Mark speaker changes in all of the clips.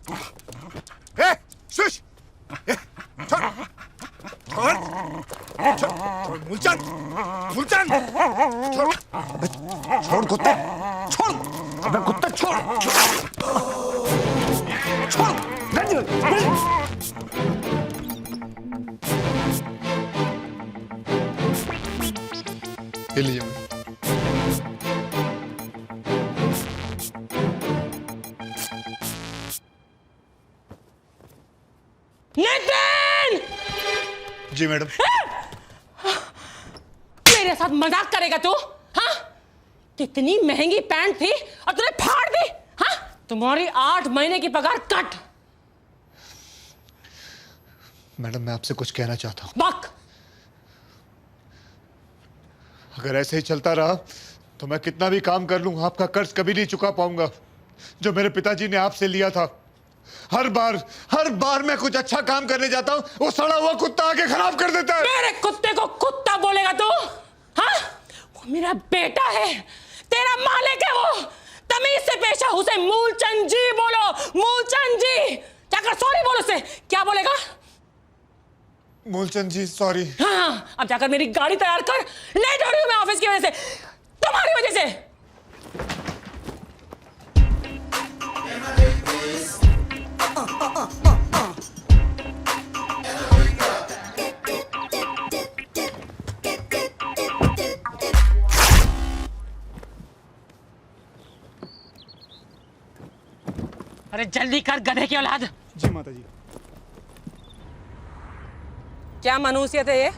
Speaker 1: Shush! छोड़! छोड़! छोड़! मूलचंद! मूलचंद! छोड़! छोड़ कुत्ते! छोड़! अबे कुत्ते छोड़! छोड़!
Speaker 2: ये लीजिए।
Speaker 3: नितिन!
Speaker 2: जी मैडम।
Speaker 3: मेरे साथ मजाक करेगा तू? हाँ? कितनी महंगी पैंट थी और तूने फाड़ दी? हाँ? तुम्हारी 8 महीने की पगार कट।
Speaker 2: मैडम मैं आपसे कुछ कहना चाहता हूँ।
Speaker 3: बक।
Speaker 2: अगर ऐसे ही चलता रहा तो मैं कितना भी काम कर लूं आपका कर्ज कभी नहीं चुका पाऊंगा जो मेरे पिताजी ने आपसे लिया था। हर बार मैं कुछ अच्छा काम करने जाता हूं वो सड़ा हुआ कुत्ता आके खराब कर देता है।
Speaker 3: मेरे कुत्ते को कुत्ता बोलेगा तू? हाँ? वो मेरा बेटा है, तेरा मालिक है वो। तमीज से पेश है उसे मूलचंद जी बोलो, मूलचंद जी। जाकर सॉरी बोलो उसे। क्या बोलेगा?
Speaker 2: मूलचंद जी सॉरी।
Speaker 3: हाँ, अब जाकर मेरी गाड़ी तैयार कर। लेट हो रही हूं मैं ऑफिस की वजह से, तुम्हारी वजह से। अरे जल्दी कर गधे की औलाद।
Speaker 4: जी माता जी।
Speaker 3: क्या मनुष्यत है ये?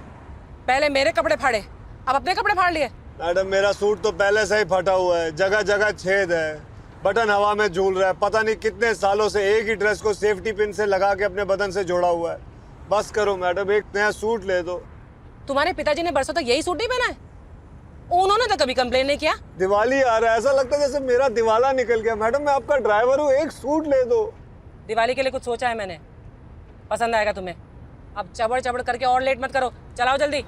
Speaker 3: पहले मेरे कपड़े फाड़े, अब अपने कपड़े फाड़ लिए।
Speaker 5: मैडम मेरा सूट तो पहले से ही फटा हुआ है, जगह जगह छेद है, बटन हवा में झूल रहा है, पता नहीं कितने सालों से एक ही ड्रेस को सेफ्टी पिन से लगा के अपने बदन से जोड़ा हुआ है। बस करो मैडम, एक नया सूट ले दो।
Speaker 3: तुम्हारे पिताजी ने बरसों तक यही सूट नहीं पहना है? उन्होंने तो कभी कंप्लेन नहीं किया।
Speaker 5: दिवाली आ रहा है, ऐसा लगता है जैसे मेरा दिवाला निकल गया। मैडम मैं आपका ड्राइवर हूँ, एक सूट ले दो।
Speaker 3: दिवाली के लिए कुछ सोचा है मैंने, पसंद आएगा तुम्हें। अब चबड़ चबड़ करके और लेट मत करो, चलाओ जल्दी।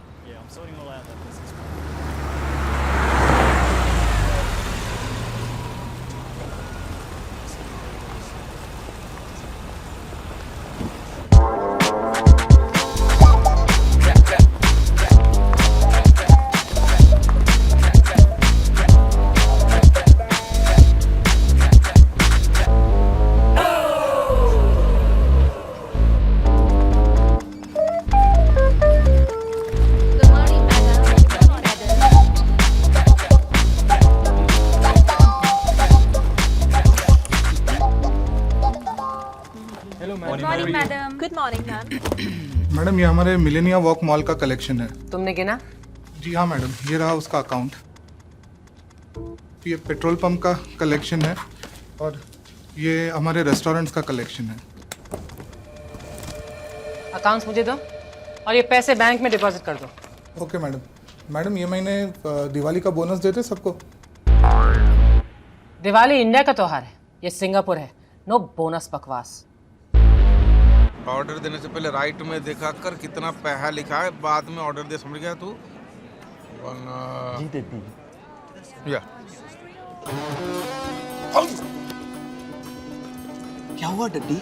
Speaker 6: Good morning ma'am.
Speaker 4: मैडम ये हमारे मिलेनिया वॉक मॉल का कलेक्शन है।
Speaker 3: तुमने गिना?
Speaker 4: जी हाँ मैडम, ये रहा उसका अकाउंट। ये पेट्रोल पंप का कलेक्शन है और ये हमारे रेस्टोरेंट्स का कलेक्शन है।
Speaker 3: अकाउंट्स मुझे दो और ये पैसे बैंक में डिपॉजिट कर दो।
Speaker 4: Okay madam. मैडम ये महीने दिवाली का बोनस देते सबको।
Speaker 3: दिवाली इंडिया का त्योहार है, ये सिंगापुर है। नो बोनस बकवास।
Speaker 7: ऑर्डर देने से पहले राइट में देखा कर कितना पैसा लिखा है, बाद में ऑर्डर दे। समझ गया तू? जी देती या
Speaker 8: क्या हुआ डड्डी?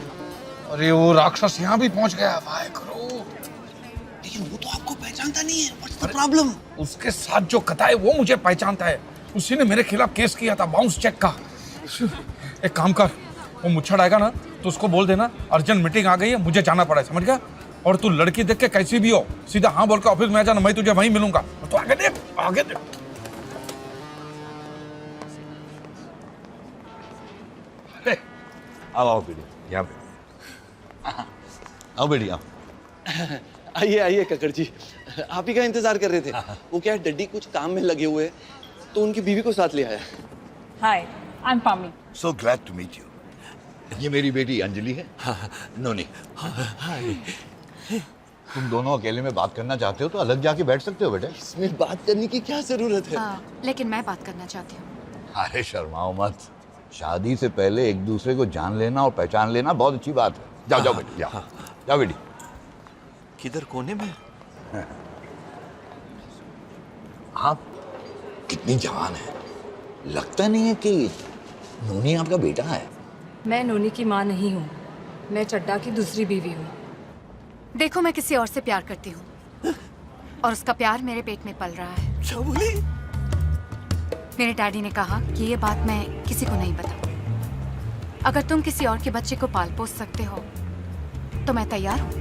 Speaker 7: अरे वो राक्षस यहाँ भी पहुँच गया। वाह करो।
Speaker 8: लेकिन वो तो आपको पहचानता नहीं है। What's the problem?
Speaker 7: उसके साथ जो कथा है वो मुझे पहचानता है। उसी ने मेरे खिलाफ केस किया था बाउंस चेक का। एक काम कर, वो मुच्छड़ आएगा ना तो उसको बोल देना अर्जेंट मीटिंग आ गई है, मुझे जाना पड़ा है। समझ गया? और तू लड़की देख के कैसी भी हो सीधा हाँ बोल के ऑफिस में आ जाना, मैं तुझे वहीं मिलूंगा। तो आगे देख, आगे देख।
Speaker 9: आओ बेटी, यहाँ पे आओ बेटी आओ।
Speaker 8: आइए आइए कक्कड़ जी, आप ही का इंतजार कर रहे थे। वो क्या है, डड्डी कुछ काम में लगे हुए हैं तो उनकी बीवी को साथ ले आया।
Speaker 6: Hi, I am Pami.
Speaker 9: So glad to meet you. ये मेरी बेटी अंजलि है। नोनी। तुम दोनों अकेले में बात करना चाहते हो तो अलग जाके बैठ सकते हो बेटे।
Speaker 8: इसमें बात करने की क्या जरूरत है?
Speaker 6: लेकिन मैं बात करना चाहती हूँ।
Speaker 9: अरे शर्माओ मत, शादी से पहले एक दूसरे को जान लेना और पहचान लेना बहुत अच्छी बात है। जाओ जाओ बेटी, जाओ जाओ बेटी।
Speaker 8: किधर कोने में?
Speaker 9: आप कितनी जवान है, लगता नहीं है कि नोनी आपका बेटा है।
Speaker 6: मैं नोनी की माँ नहीं हूँ, मैं चड्डा की दूसरी बीवी हूँ।
Speaker 10: देखो, मैं किसी और से प्यार करती हूँ और उसका प्यार मेरे पेट में पल रहा है।
Speaker 1: क्या बोली?
Speaker 10: मेरे डैडी ने कहा कि ये बात मैं किसी को नहीं बताऊं। अगर तुम किसी और के बच्चे को पाल पोस सकते हो तो मैं तैयार हूँ।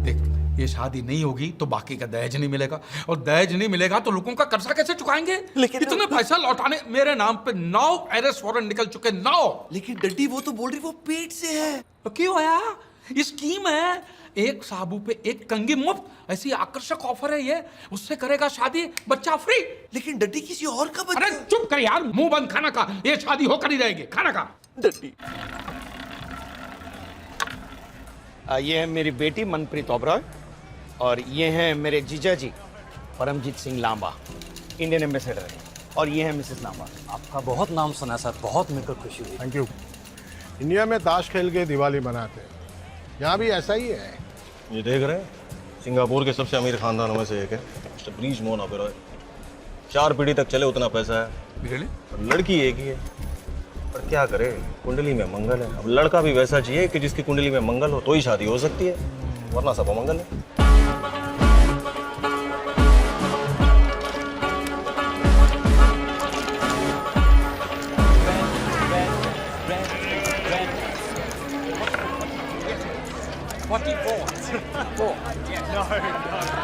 Speaker 7: देख, ये शादी नहीं होगी तो बाकी का दहेज नहीं मिलेगा, और दहेज नहीं मिलेगा तो लोगों का कर्जा कैसे चुकाएंगे?
Speaker 1: लेकिन
Speaker 7: इतने पैसा लौटाने मेरे नाम पे 9 अरेस्ट वारंट निकल चुके, 9।
Speaker 1: लेकिन डड्डी वो तो बोल रही वो पेट से है।
Speaker 7: तो क्यों आया? ये स्कीम है, एक साबू पे एक कंगी मुफ्त, ऐसी आकर्षक ऑफर है ये। उससे करेगा शादी, बच्चा फ्री।
Speaker 1: लेकिन डड्डी किसी और का
Speaker 7: अरे चुप कर यार, मुंह बंद, खाना खा। ये शादी होकर ही रहेगी, खाना खा।
Speaker 1: डड्डी
Speaker 11: ये है मेरी बेटी मनप्रीत ओबरॉय, और ये हैं मेरे जीजा जी परमजीत सिंह लांबा, इंडियन एम्बेसडर है, और ये है मिसेस लांबा।
Speaker 12: आपका बहुत नाम सुना सर, बहुत मेरे को खुशी हुई।
Speaker 13: Thank you. इंडिया में ताश खेल के दिवाली मनाते हैं, यहाँ भी ऐसा ही है।
Speaker 12: ये देख रहे हैं, सिंगापुर के सबसे अमीर खानदानों में से एक है, मिस्टर ब्रीज मोहन ओबेरॉय। 4 पीढ़ी तक चले उतना पैसा है। और लड़की एक ही है, पर क्या करे, कुंडली में मंगल है। अब लड़का भी वैसा चाहिए कि जिसकी कुंडली में मंगल हो तो ही शादी हो सकती है, वरना सब अमंगल है।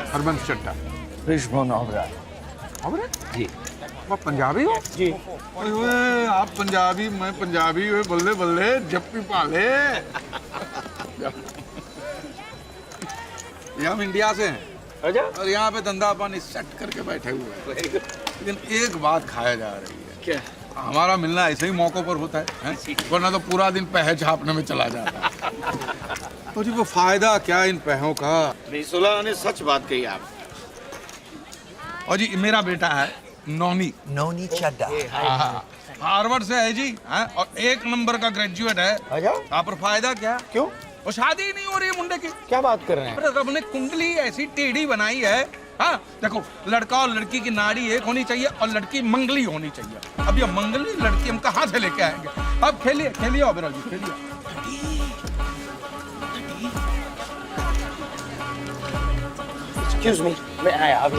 Speaker 13: हरबंस चड्डा।
Speaker 11: ब्रीज मोहन ओबरॉय। जी।
Speaker 13: वो पंजाबी हो?
Speaker 11: जी।
Speaker 13: ओए, आप पंजाबी, मैं पंजाबी, बल्ले बल्ले जप्पी पाले।
Speaker 7: ये हम इंडिया से हैं और यहाँ पे धंधा पानी सेट करके बैठे हुए हैं। लेकिन एक बात खाया जा रही है।
Speaker 11: क्या?
Speaker 7: हमारा मिलना ऐसे ही मौकों पर होता है? वरना तो पूरा दिन पैसे छापने में चला जाता है। तो जी वो फायदा क्या इन पैसों का?
Speaker 11: सुलह ने सच बात कही आप।
Speaker 7: और जी मेरा बेटा है नौनी
Speaker 1: चड्डा।
Speaker 7: हार्वर्ड से है जी, और 1 नंबर का ग्रेजुएट है। यहाँ पर फायदा क्या?
Speaker 11: क्यों?
Speaker 7: और शादी ही नहीं हो रही है मुंडे की।
Speaker 11: क्या बात कर रहे हैं?
Speaker 7: अरे रब ने कुंडली ऐसी टेढ़ी बनाई है। हाँ देखो, लड़का और लड़की की नाड़ी एक होनी चाहिए और लड़की मंगली होनी चाहिए। अब ये मंगली लड़की हम कहाँ से लेके आएंगे? अब खेलिए खेलिए ओबेरॉय जी, खेलिए।
Speaker 11: एक्सक्यूज मी, मैं आया अभी।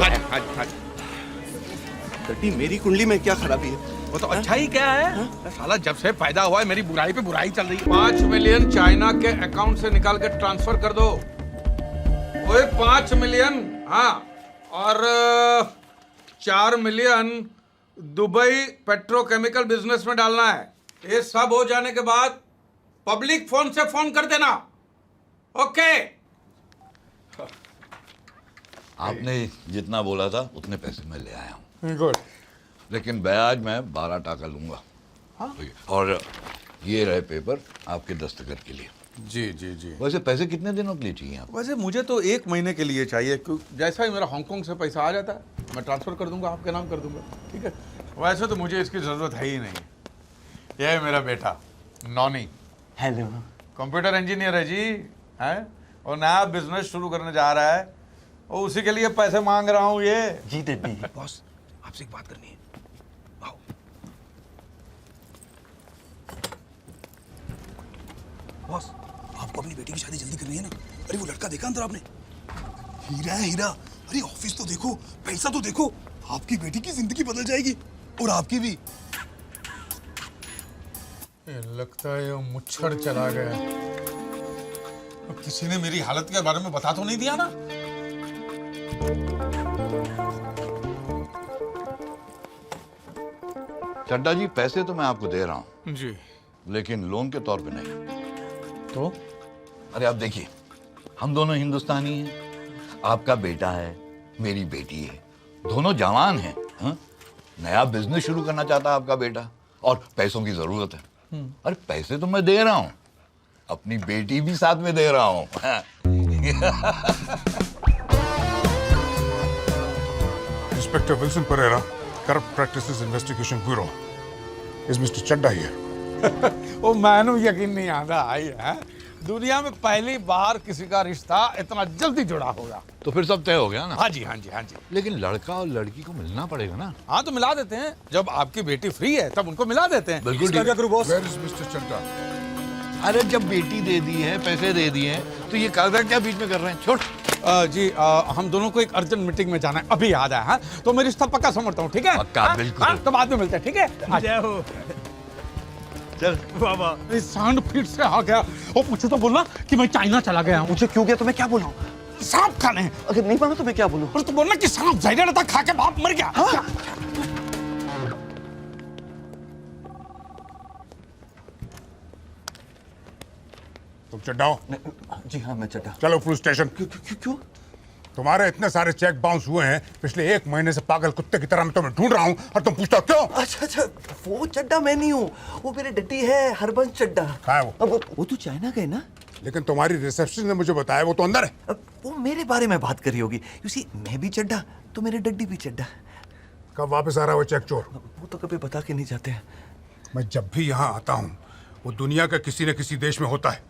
Speaker 1: डड्डी मेरी कुंडली में क्या खराबी है?
Speaker 7: वो तो अच्छा ही क्या है? साला जब से पैदा हुआ है मेरी बुराई पे बुराई चल रही है। 5 मिलियन चाइना के अकाउंट से निकाल के ट्रांसफर कर दो। ओए 5 मिलियन, हाँ, और 4 मिलियन दुबई पेट्रोकेमिकल बिजनेस में डालना है। ये सब हो जाने के बाद पब्लिक फोन से फोन कर देना। ओके।
Speaker 9: आपने जितना बोला था उतने पैसे मैं ले आया हूँ,
Speaker 13: गुड।
Speaker 9: लेकिन ब्याज मैं 12 टका लूंगा। और ये रहे पेपर आपके दस्तखत के लिए।
Speaker 7: जी जी जी।
Speaker 9: वैसे पैसे कितने दिनों के लिए चाहिए आपको?
Speaker 7: वैसे मुझे तो 1 महीने के लिए चाहिए, क्योंकि जैसा ही मेरा हांगकांग से पैसा आ जाता है मैं ट्रांसफर कर दूंगा, आपके नाम कर दूंगा। ठीक है? वैसे तो मुझे इसकी जरूरत है ही नहीं। यह है मेरा बेटा नौनी।
Speaker 11: हेलो।
Speaker 7: कंप्यूटर इंजीनियर है जी, है, और नया बिजनेस शुरू करने जा रहा है, और उसी के लिए पैसे मांग रहा हूँ। ये
Speaker 11: जी डड्डी।
Speaker 7: बॉस, आपसे एक बात करनी है। आओ।
Speaker 1: बॉस, आपको अपनी बेटी की शादी जल्दी करनी है ना? अरे वो लड़का देखा अंदर आपने? हीरा है हीरा। अरे ऑफिस तो देखो, पैसा तो देखो। आपकी बेटी की जिंदगी बदल जाएगी और आपकी भी।
Speaker 7: लगता है वो मुच्छड़ चला गया। किसी ने मेरी हालत के बारे में बता तो नहीं दिया ना?
Speaker 9: चड्डा जी, पैसे तो मैं आपको दे रहा हूँ
Speaker 7: जी,
Speaker 9: लेकिन लोन के तौर पे नहीं।
Speaker 7: तो
Speaker 9: अरे आप देखिए, हम दोनों हिंदुस्तानी हैं। आपका बेटा है, मेरी बेटी है, दोनों जवान हैं। हाँ? नया बिजनेस शुरू करना चाहता है आपका बेटा, और पैसों की जरूरत है। अरे पैसे तो मैं दे रहा हूँ, अपनी बेटी भी साथ में दे रहा हूँ।
Speaker 13: Inspector Wilson Pereira, Corrupt Practices Investigation Bureau. Is Mr. Chadda here?
Speaker 7: वो मैनू यकीन नहीं आता है, दुनिया में पहली बार किसी का रिश्ता इतना जल्दी जुड़ा होगा।
Speaker 9: तो फिर सब तय हो गया ना?
Speaker 7: हाँ जी हाँ जी हाँ जी।
Speaker 9: लेकिन लड़का और लड़की को मिलना पड़ेगा ना?
Speaker 7: हाँ तो मिला देते हैं, जब आपकी बेटी फ्री है तब उनको मिला देते हैं।
Speaker 9: बिल्कुल ठीक है।
Speaker 13: Where is Mr. Chadda?
Speaker 9: अरे जब बेटी दे दी है, पैसे दे दिए हैं, तो ये कागजात क्या बीच में कर रहे हैं? छोड़।
Speaker 7: जी हम दोनों को एक अर्जेंट मीटिंग में जाना है, अभी याद आया। हाँ तो मैं रिश्ता पक्का समझता हूँ, ठीक है?
Speaker 9: पक्का, बिल्कुल।
Speaker 7: तो बाद में मिलते हैं, ठीक है?
Speaker 11: जय हो।
Speaker 9: चल
Speaker 11: बाबा
Speaker 7: सांड फिर से आ गया। और मुझे तो बोलना कि मैं चाइना चला गया हूँ।
Speaker 8: मुझे क्यों गया तो मैं क्या बोल रहा हूँ?
Speaker 7: सांप खाने।
Speaker 8: अगर नहीं माना तो मैं क्या बोलूँ?
Speaker 7: और तू बोलना कि सांप जहरीला था, खा के बाप मर गया।
Speaker 8: हाँ?
Speaker 13: तुम चड्डा हो?
Speaker 8: जी हाँ मैं चड्डा।
Speaker 13: चलो पुलिस स्टेशन।
Speaker 8: क्यों?
Speaker 13: तुम्हारे इतने सारे चेक बाउंस हुए हैं, पिछले 1 महीने से पागल कुत्ते की तरह मैं तुम्हें ढूंढ रहा हूँ और तुम पूछते हो क्यों?
Speaker 8: अच्छा वो चड्डा मैं नहीं हूँ, वो मेरे डड्डी है हरबंस चड्डा।
Speaker 13: कहाँ है वो?
Speaker 8: अब वो तो चाइना गए ना।
Speaker 13: लेकिन तुम्हारी रिसेप्शन ने मुझे बताया वो तो अंदर है।
Speaker 8: अब वो मेरे बारे में बात कर रही होगी। यू सी मैं भी चड्डा तो मेरे डड्डी भी चड्डा।
Speaker 13: कब वापस आ रहा है वो चेक चोर?
Speaker 8: वो तो कभी बता के नहीं जाते हैं।
Speaker 13: मैं जब भी यहाँ आता हूँ वो दुनिया के किसी न किसी देश में होता है।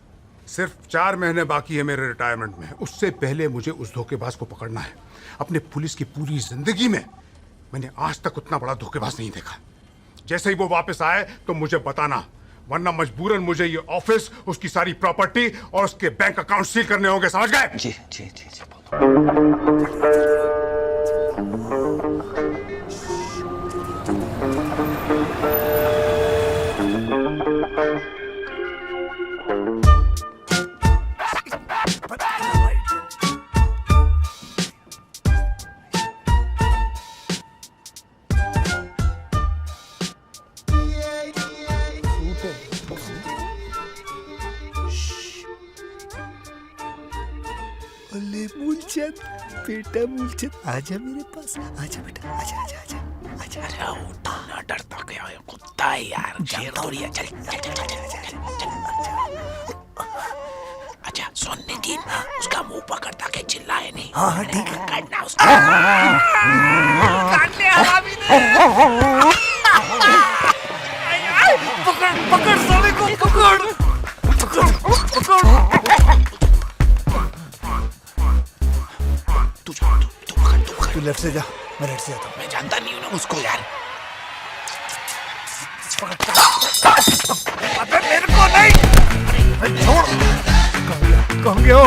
Speaker 13: सिर्फ 4 महीने बाकी है मेरे रिटायरमेंट में, उससे पहले मुझे उस धोखेबाज को पकड़ना है। अपने पुलिस की पूरी जिंदगी में मैंने आज तक उतना बड़ा धोखेबाज नहीं देखा। जैसे ही वो वापस आए तो मुझे बताना, वरना मजबूरन मुझे ये ऑफिस, उसकी सारी प्रॉपर्टी और उसके बैंक अकाउंट सील करने होंगे, समझ गए?
Speaker 8: जी जी जी जी।
Speaker 1: अले मूलचंद, बेटा मूलचंद, आजा मेरे पास, आजा बेटा, आजा आजा आजा आजा।
Speaker 11: अरे उठो ना, डरता क्या है? कुत्ता है यार, शेर थोड़ी है। चल चल चल चल चल चल। अच्छा सुन नितिन, उसका मुंह पकड़ ताकि चिल्लाए नहीं।
Speaker 1: हाँ हाँ ठीक है।
Speaker 11: काटना उसको। काट ले हरामी ने। पकड़ पकड़ साले को, पकड़ पकड़ पकड़।
Speaker 1: तू लेफ्ट से जा, मैं राइट से आता हूँ।
Speaker 11: मैं जानता नहीं हूँ ना उसको यार। अबे मेरे को नहीं। छोड़।
Speaker 1: कहाँ गया?